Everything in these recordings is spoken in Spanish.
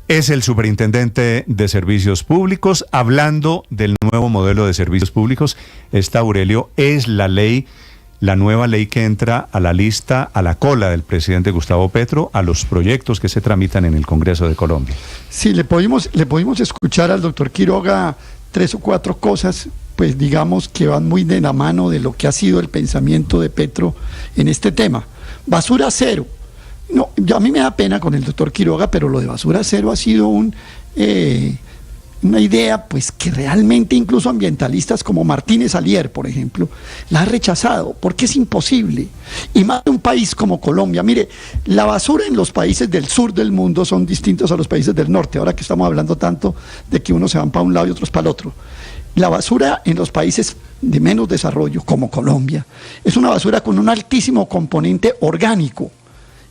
Es el superintendente de Servicios Públicos. Hablando del nuevo modelo de servicios públicos, Aurelio, es la nueva ley que entra a la lista, a la cola del presidente Gustavo Petro, a los proyectos que se tramitan en el Congreso de Colombia. Sí, le pudimos escuchar al doctor Quiroga 3 o 4 cosas, pues digamos que van muy de la mano de lo que ha sido el pensamiento de Petro en este tema. Basura cero. No, a mí me da pena con el doctor Quiroga, pero lo de basura cero ha sido una idea pues que realmente incluso ambientalistas como Martínez Alier, por ejemplo, la ha rechazado, porque es imposible. Y más de un país como Colombia. Mire, la basura en los países del sur del mundo son distintos a los países del norte, ahora que estamos hablando tanto de que unos se van para un lado y otros para el otro. La basura en los países de menos desarrollo, como Colombia, es una basura con un altísimo componente orgánico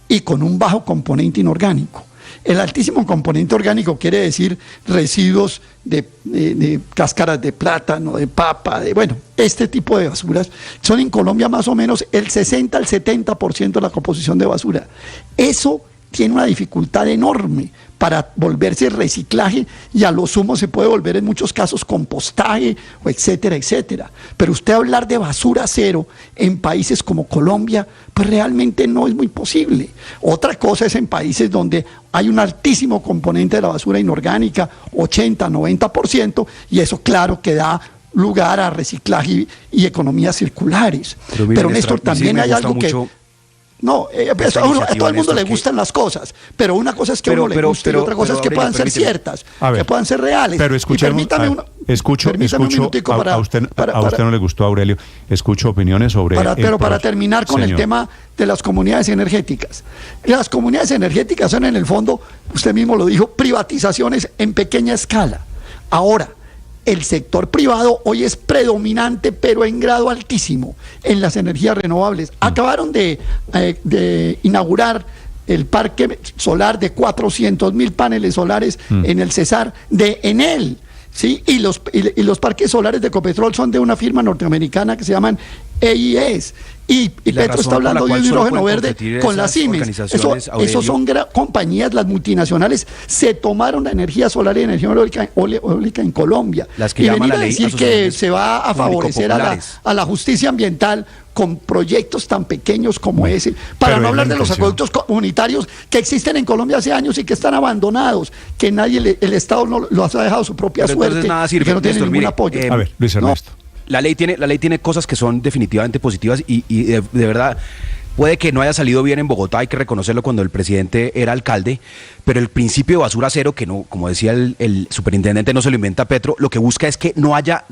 y con un bajo componente inorgánico. El altísimo componente orgánico quiere decir residuos de cáscaras de plátano, de papa, este tipo de basuras. Son en Colombia más o menos el 60 al 70% de la composición de basura. Eso tiene una dificultad enorme para volverse reciclaje y a lo sumo se puede volver en muchos casos compostaje, o etcétera, etcétera. Pero usted hablar de basura cero en países como Colombia, pues realmente no es muy posible. Otra cosa es en países donde hay un altísimo componente de la basura inorgánica, 80, 90%, y eso claro que da lugar a reciclaje y economías circulares. Pero Néstor, también hay algo que... No, a todo el mundo le gustan las cosas, pero una cosa es que a uno le guste y otra cosa es que puedan ser ciertas, que puedan ser reales. Pero escuchemos, a usted no le gustó, Aurelio, escucho opiniones sobre... Pero para terminar con el tema de las comunidades energéticas. Las comunidades energéticas son en el fondo, usted mismo lo dijo, privatizaciones en pequeña escala. Ahora, el sector privado hoy es predominante, pero en grado altísimo, en las energías renovables. Acabaron de inaugurar el parque solar de 400.000 paneles solares en el Cesar de Enel, ¿sí? Y los parques solares de Ecopetrol son de una firma norteamericana que se llaman EIS. Y Petro está hablando de un hidrógeno verde con las Siemens. Esos son compañías, las multinacionales, se tomaron la energía solar y energía eólica en Colombia. Y venir a decir que se va a favorecer a la justicia ambiental con proyectos tan pequeños como ese, para no hablar de los acueductos comunitarios que existen en Colombia hace años y que están abandonados, que el Estado no los ha dejado a su propia suerte, nada sirve, que no tienen ningún apoyo. A ver, Luis Ernesto. La ley tiene cosas que son definitivamente positivas y de verdad puede que no haya salido bien en Bogotá, hay que reconocerlo cuando el presidente era alcalde, pero el principio de basura cero, que no, como decía el superintendente, no se lo inventa Petro, lo que busca es que no haya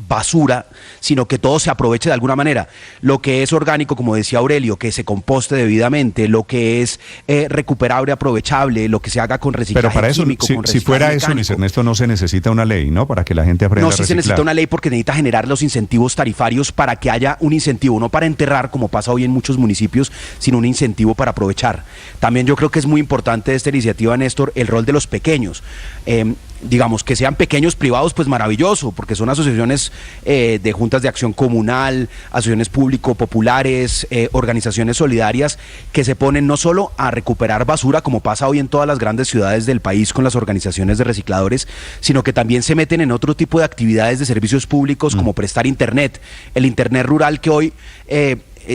basura, sino que todo se aproveche de alguna manera. Lo que es orgánico, como decía Aurelio, que se composte debidamente, lo que es recuperable, aprovechable, lo que se haga con reciclaje. Pero para eso, químico, si fuera eso, Luis Ernesto, no se necesita una ley, ¿no? Para que la gente aprenda a reciclar. No, sí se necesita una ley porque necesita generar los incentivos tarifarios para que haya un incentivo, no para enterrar, como pasa hoy en muchos municipios, sino un incentivo para aprovechar. También yo creo que es muy importante de esta iniciativa, Néstor, el rol de los pequeños. Digamos, que sean pequeños privados, pues maravilloso, porque son asociaciones de juntas de acción comunal, asociaciones público-populares, organizaciones solidarias que se ponen no solo a recuperar basura, como pasa hoy en todas las grandes ciudades del país con las organizaciones de recicladores, sino que también se meten en otro tipo de actividades de servicios públicos, como prestar internet, el internet rural que hoy...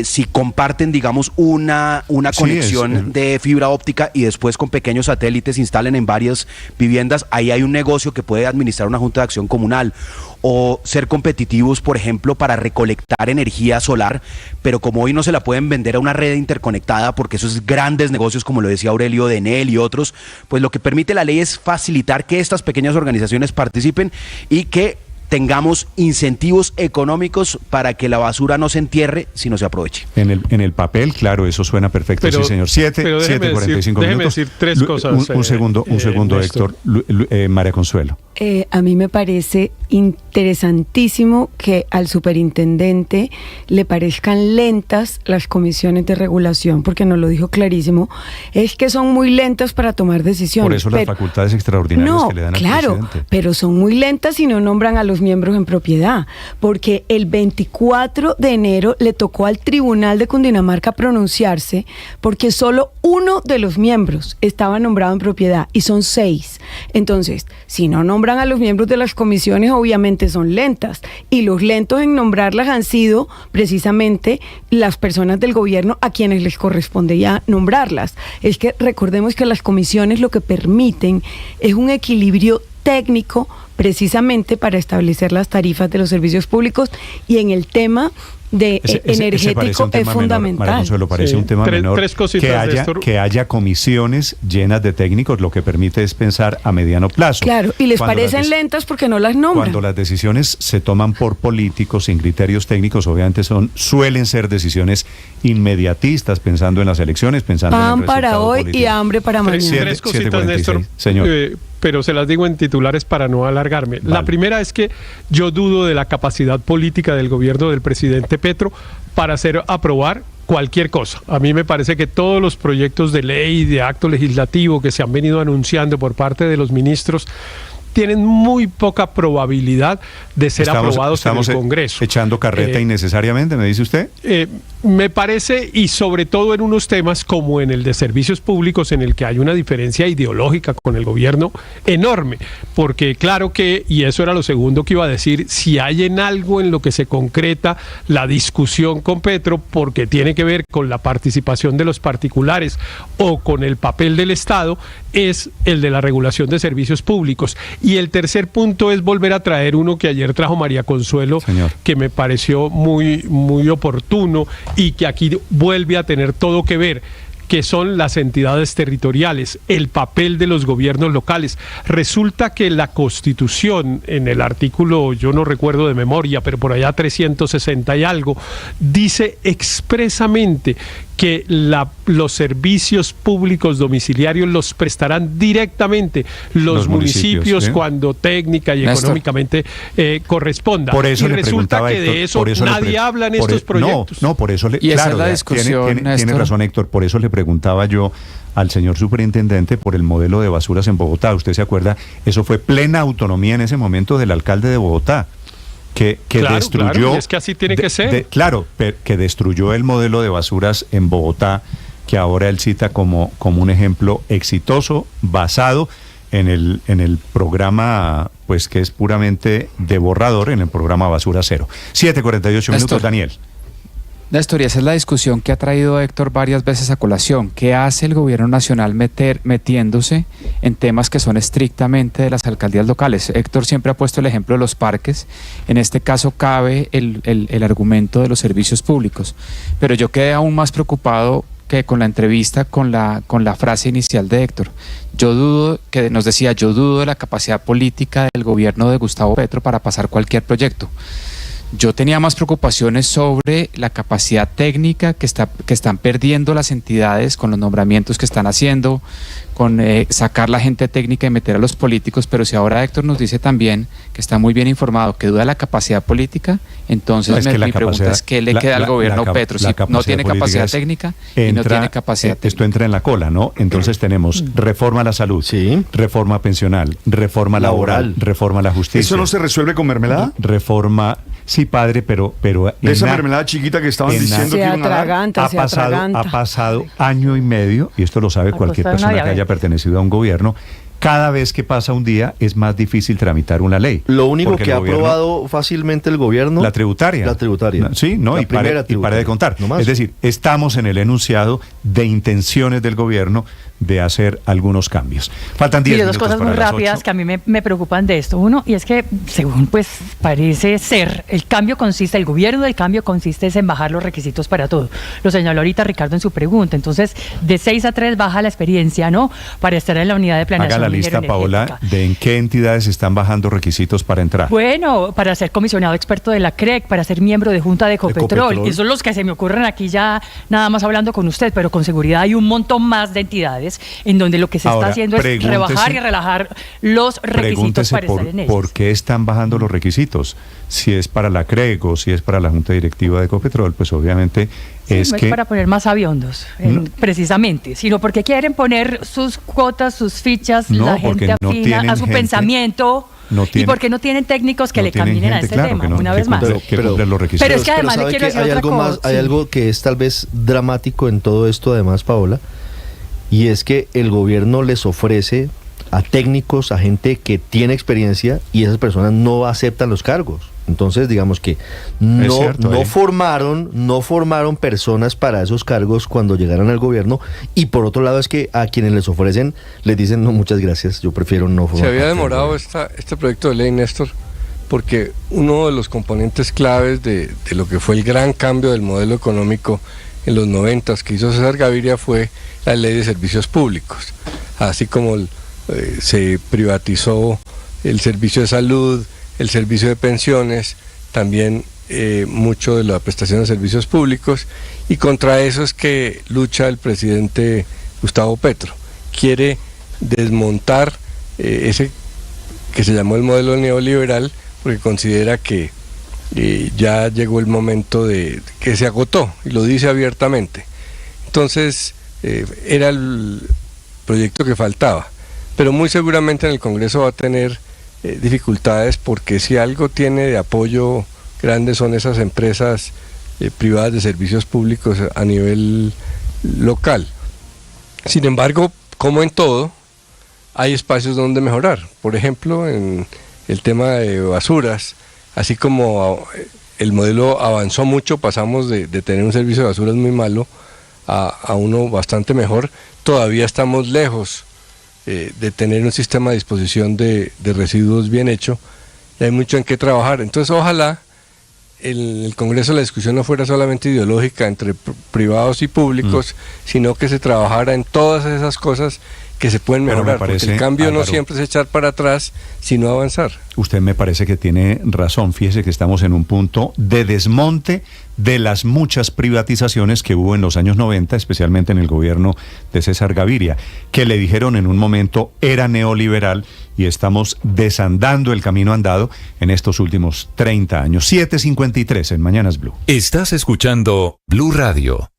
si comparten, digamos, una conexión de fibra óptica y después con pequeños satélites instalen en varias viviendas, ahí hay un negocio que puede administrar una junta de acción comunal. O ser competitivos, por ejemplo, para recolectar energía solar, pero como hoy no se la pueden vender a una red interconectada, porque esos grandes negocios, como lo decía Aurelio, de Enel y otros, pues lo que permite la ley es facilitar que estas pequeñas organizaciones participen y que tengamos incentivos económicos para que la basura no se entierre, sino se aproveche. En el papel, claro, eso suena perfecto, sí, señor. 7:45 minutos. Déjeme decir 3 cosas. Un segundo, Héctor. María Consuelo. A mí me parece interesantísimo que al superintendente le parezcan lentas las comisiones de regulación, porque nos lo dijo clarísimo, es que son muy lentas para tomar decisiones. Por eso las facultades extraordinarias que le dan al presidente. Pero son muy lentas si no nombran a los miembros en propiedad, porque el 24 de enero le tocó al Tribunal de Cundinamarca pronunciarse porque solo uno de los miembros estaba nombrado en propiedad y son 6. Entonces, si no nombran a los miembros de las comisiones, obviamente son lentas, y los lentos en nombrarlas han sido precisamente las personas del gobierno a quienes les corresponde ya nombrarlas. Es que recordemos que las comisiones lo que permiten es un equilibrio técnico precisamente para establecer las tarifas de los servicios públicos, y en el tema de energético es fundamental. María Consuelo, parece un tema menor tres cositas, que haya comisiones llenas de técnicos, lo que permite es pensar a mediano plazo. Claro, y les parecen lentas porque no las nombran. Cuando las decisiones se toman por políticos sin criterios técnicos, obviamente suelen ser decisiones inmediatistas, pensando en las elecciones, pensando en el resultado para hoy político. Y hambre para mañana. Tres cositas, Néstor, señor. Pero se las digo en titulares para no alargarme. Vale. La primera es que yo dudo de la capacidad política del gobierno del presidente Petro para aprobar cualquier cosa. A mí me parece que todos los proyectos de ley, de acto legislativo que se han venido anunciando por parte de los ministros tienen muy poca probabilidad de ser aprobados en el Congreso. ¿Echando carreta innecesariamente, me dice usted? Me parece, y sobre todo en unos temas como en el de servicios públicos, en el que hay una diferencia ideológica con el gobierno enorme, porque claro que, y eso era lo segundo que iba a decir, si hay en algo en lo que se concreta la discusión con Petro, porque tiene que ver con la participación de los particulares o con el papel del Estado, es el de la regulación de servicios públicos. Y el tercer punto es volver a traer uno que ayer trajo María Consuelo, señor, que me pareció muy, muy oportuno y que aquí vuelve a tener todo que ver, que son las entidades territoriales, el papel de los gobiernos locales. Resulta que la Constitución, en el artículo, yo no recuerdo de memoria, pero por allá 360 y algo, dice expresamente que los servicios públicos domiciliarios los prestarán directamente los municipios, ¿sí?, cuando técnica y Néstor, económicamente corresponda. Por eso y resulta que Héctor, de eso nadie habla en estos proyectos. No, por eso y esa es la discusión, tiene razón, Héctor, por eso le preguntaba yo al señor superintendente por el modelo de basuras en Bogotá. ¿Usted se acuerda? Eso fue plena autonomía en ese momento del alcalde de Bogotá, que destruyó... Claro, es que así tiene que ser. Que destruyó el modelo de basuras en Bogotá, que ahora él cita como un ejemplo exitoso, basado en el programa, pues que es puramente de borrador, en el programa Basura Cero. 7:48 minutos, Daniel. Néstor, y esa es la discusión que ha traído Héctor varias veces a colación. ¿Qué hace el gobierno nacional metiéndose en temas que son estrictamente de las alcaldías locales? Héctor siempre ha puesto el ejemplo de los parques. En este caso cabe el argumento de los servicios públicos. Pero yo quedé aún más preocupado que con la entrevista, con la frase inicial de Héctor. Yo dudo de la capacidad política del gobierno de Gustavo Petro para pasar cualquier proyecto. Yo tenía más preocupaciones sobre la capacidad técnica que están perdiendo las entidades con los nombramientos que están haciendo, con sacar la gente técnica y meter a los políticos, pero si ahora Héctor nos dice también que está muy bien informado, que duda de la capacidad política, entonces mi pregunta es ¿qué le queda al gobierno Petro? Si no tiene capacidad técnica y no tiene capacidad técnica. Esto entra en la cola, ¿no? Entonces tenemos reforma a la salud, sí, reforma pensional, reforma laboral, reforma a la justicia. ¿Eso no se resuelve con mermelada? Reforma... Sí, padre, pero esa mermelada chiquita que estaban diciendo que iban a dar. Ha pasado año y medio, y esto lo sabe cualquier persona que haya pertenecido a un gobierno. Cada vez que pasa un día es más difícil tramitar una ley. Lo único que ha aprobado fácilmente el gobierno... La tributaria. La tributaria. Sí, no, y pare de contar. No, es decir, estamos en el enunciado de intenciones del gobierno de hacer algunos cambios. Faltan 10 minutos. Dos cosas muy rápidas que a mí me preocupan de esto. Uno, y es que según pues parece ser, el gobierno del cambio consiste en bajar los requisitos para todo. Lo señaló ahorita Ricardo en su pregunta. Entonces, de 6 a 3 baja la experiencia, ¿no? Para estar en la unidad de planeación lista, Paola, de en qué entidades están bajando requisitos para entrar. Bueno, para ser comisionado experto de la CREC, para ser miembro de Junta de Ecopetrol. Esos son los que se me ocurren aquí ya, nada más hablando con usted, pero con seguridad hay un montón más de entidades en donde lo que se está haciendo es rebajar y relajar los requisitos para estar en ellas. ¿Por qué están bajando los requisitos? Si es para la CREC o si es para la Junta Directiva de Ecopetrol, pues obviamente no es para poner más aviondos, precisamente, sino porque quieren poner sus cuotas, sus fichas, la gente afina a su pensamiento. Y porque no tienen técnicos que le caminen a este tema, una vez más. Pero es que además le quiero decir otra cosa. Hay algo que es tal vez dramático en todo esto, además, Paola, y es que el gobierno les ofrece a técnicos, a gente que tiene experiencia, y esas personas no aceptan los cargos. Entonces, digamos que no formaron personas para esos cargos cuando llegaron al gobierno, y por otro lado es que a quienes les ofrecen les dicen no, muchas gracias, yo prefiero no formar. Se había demorado este proyecto de ley, Néstor, porque uno de los componentes claves de lo que fue el gran cambio del modelo económico en los 90s que hizo César Gaviria fue la ley de servicios públicos, así como se privatizó el servicio de salud, el servicio de pensiones, también mucho de la prestación de servicios públicos, y contra eso es que lucha el presidente Gustavo Petro. Quiere desmontar ese que se llamó el modelo neoliberal, porque considera que ya llegó el momento de que se agotó, y lo dice abiertamente. Entonces era el proyecto que faltaba, pero muy seguramente en el Congreso va a tener dificultades, porque si algo tiene de apoyo grande son esas empresas privadas de servicios públicos a nivel local. Sin embargo, como en todo, hay espacios donde mejorar. Por ejemplo, en el tema de basuras, así como el modelo avanzó mucho, pasamos de tener un servicio de basuras muy malo a uno bastante mejor, todavía estamos lejos de tener un sistema de disposición de residuos bien hecho, y hay mucho en qué trabajar. Entonces ojalá en el Congreso la discusión no fuera solamente ideológica entre privados y públicos, sino que se trabajara en todas esas cosas que se pueden mejorar, porque el cambio no siempre es echar para atrás, sino avanzar. Usted me parece que tiene razón. Fíjese que estamos en un punto de desmonte de las muchas privatizaciones que hubo en los años 90, especialmente en el gobierno de César Gaviria, que le dijeron en un momento era neoliberal, y estamos desandando el camino andado en estos últimos 30 años. 7:53 en Mañanas Blue. Estás escuchando Blue Radio.